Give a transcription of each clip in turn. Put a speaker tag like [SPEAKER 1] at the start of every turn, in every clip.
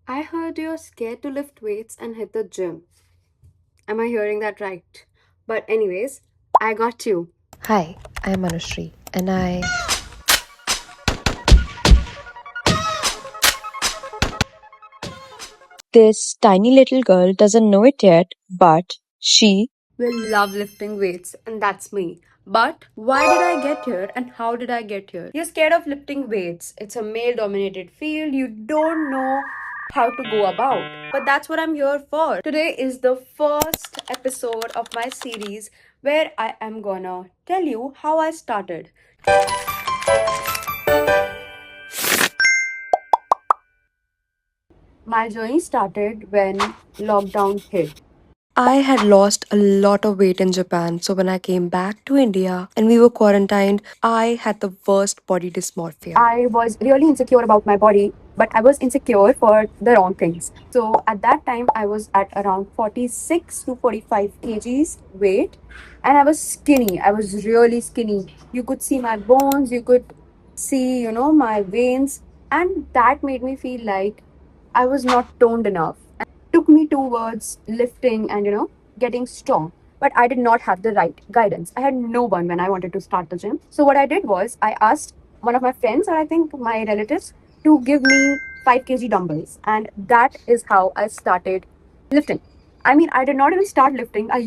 [SPEAKER 1] I heard you're scared to lift weights and hit the gym. Am I hearing that right? But, anyways, I got you.
[SPEAKER 2] Hi, I'm Anushri, and this tiny little girl doesn't know it yet, but she
[SPEAKER 1] Will love lifting weights, and that's me. But why did I get here and how did I get here? You're scared of lifting weights. It's a male dominated field. You don't know how to go about. But that's what I'm here for. Today is the first episode of my series where I am gonna tell you how I started. My journey started when lockdown hit.
[SPEAKER 2] I had lost a lot of weight in Japan, so when I came back to India and we were quarantined, I had the worst body dysmorphia.
[SPEAKER 1] I was really insecure about my body, but I was insecure for the wrong things. So at that time, I was at around 46 to 45 kgs weight, and I was skinny. I was really skinny. You could see my bones, you could see, my veins, and that made me feel like I was not toned enough. Took me towards lifting and getting strong, but I did not have the right guidance. I had no one when I wanted to start the gym. So what I did was I asked one of my friends, or I think my relatives, to give me 5 kg dumbbells, and that is how I started lifting. I mean, I did not even start lifting. I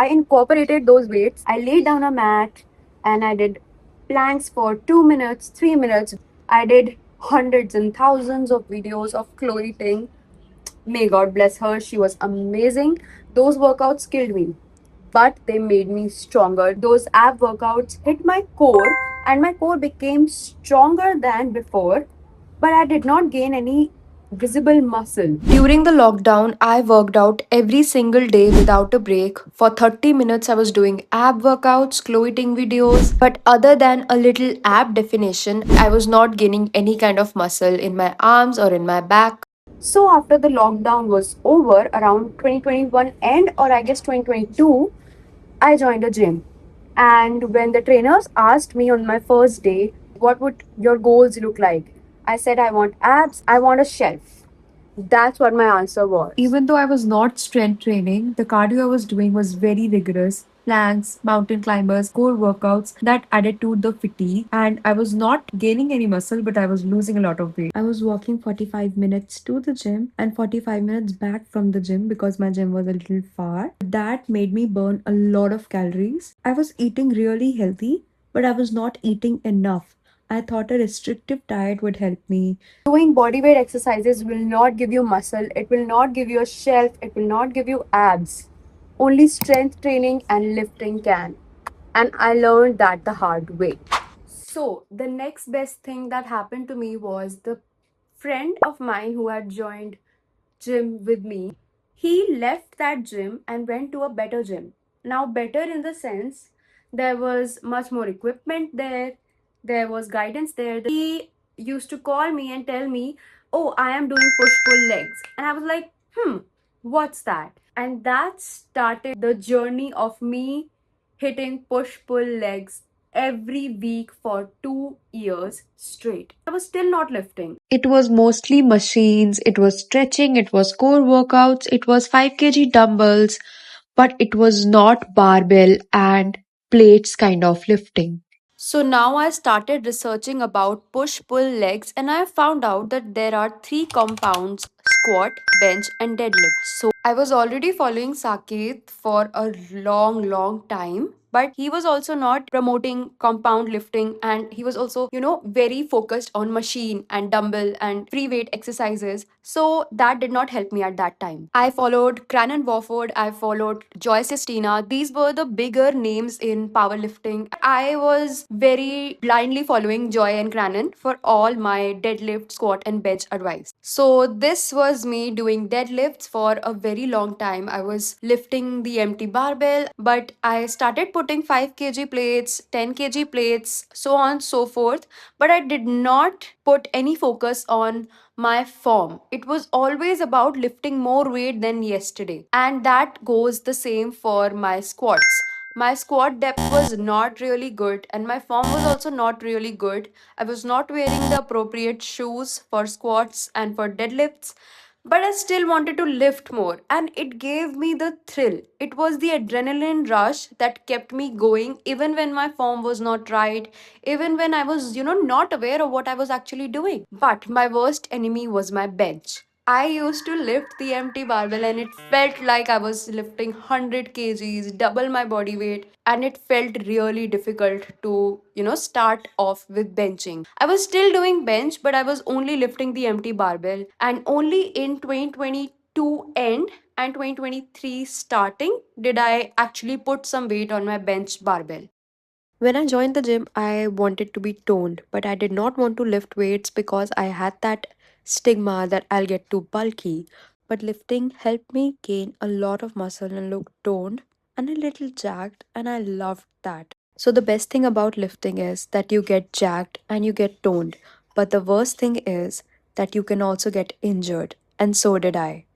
[SPEAKER 1] incorporated those weights. I laid down a mat and I did planks for 2 minutes, 3 minutes. I did hundreds and thousands of videos of Chloe Ting. May God bless her. She was amazing. Those workouts killed me, but they made me stronger. Those ab workouts hit my core, and my core became stronger than before, but I did not gain any visible muscle.
[SPEAKER 2] During the lockdown, I worked out every single day without a break. For 30 minutes, I was doing ab workouts, clothing videos, but other than a little ab definition, I was not gaining any kind of muscle in my arms or in my back.
[SPEAKER 1] So after the lockdown was over around 2021 end, or I guess 2022, I joined a gym. And when the trainers asked me on my first day, what would your goals look like? I said, I want abs, I want a shelf. That's what my answer was.
[SPEAKER 2] Even though I was not strength training, the cardio I was doing was very rigorous. Planks, mountain climbers, core workouts that added to the fatigue. And I was not gaining any muscle, but I was losing a lot of weight. I was walking 45 minutes to the gym and 45 minutes back from the gym because my gym was a little far. That made me burn a lot of calories. I was eating really healthy, but I was not eating enough. I thought a restrictive diet would help me.
[SPEAKER 1] Doing bodyweight exercises will not give you muscle, it will not give you a shelf, it will not give you abs. Only strength training and lifting can. And I learned that the hard way. So, the next best thing that happened to me was the friend of mine who had joined gym with me. He left that gym and went to a better gym. Now, better in the sense there was much more equipment there was guidance there. He used to call me and tell me, "Oh, I am doing push pull legs." And I was like, what's that? And that started the journey of me hitting push pull legs every week for 2 years straight. I was still not lifting.
[SPEAKER 2] It was mostly machines, it was stretching, it was core workouts, it was 5 kg dumbbells, but it was not barbell and plates kind of lifting.
[SPEAKER 1] So now I started researching about push pull legs, and I found out that there are three compounds: squat, bench, and deadlift. So I was already following Saket for a long time, but he was also not promoting compound lifting, and he was also, very focused on machine and dumbbell and free weight exercises. So that did not help me at that time. I followed Cranon Warford, I followed Joy Sistina. These were the bigger names in powerlifting. I was very blindly following Joy and Cranon for all my deadlift, squat, and bench advice. So this was me doing deadlifts for a very long time. I was lifting the empty barbell, but I started putting 5 kg plates, 10 kg plates, so on so forth. But I did not put any focus on my form. It was always about lifting more weight than yesterday. And that goes the same for my squats. My squat depth was not really good, and my form was also not really good. I was not wearing the appropriate shoes for squats and for deadlifts. But I still wanted to lift more, and it gave me the thrill. It was the adrenaline rush that kept me going, even when my form was not right, even when I was, not aware of what I was actually doing. But my worst enemy was my bench. I used to lift the empty barbell, and it felt like I was lifting 100 kgs, double my body weight, and it felt really difficult to, start off with benching. I was still doing bench, but I was only lifting the empty barbell, and only in 2022 end and 2023 starting did I actually put some weight on my bench barbell. When I joined the gym, I wanted to be toned, but I did not want to lift weights because I had that stigma that I'll get too bulky. But lifting helped me gain a lot of muscle and look toned and a little jacked, and I loved that. So, the best thing about lifting is that you get jacked and you get toned, but the worst thing is that you can also get injured, and so did I.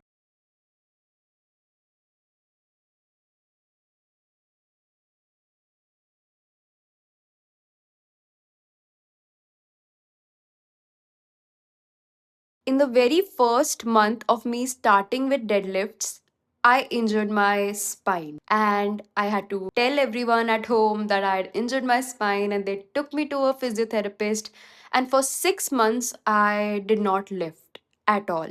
[SPEAKER 1] In the very first month of me starting with deadlifts, I injured my spine, and I had to tell everyone at home that I had injured my spine, and they took me to a physiotherapist. And for 6 months, I did not lift at all.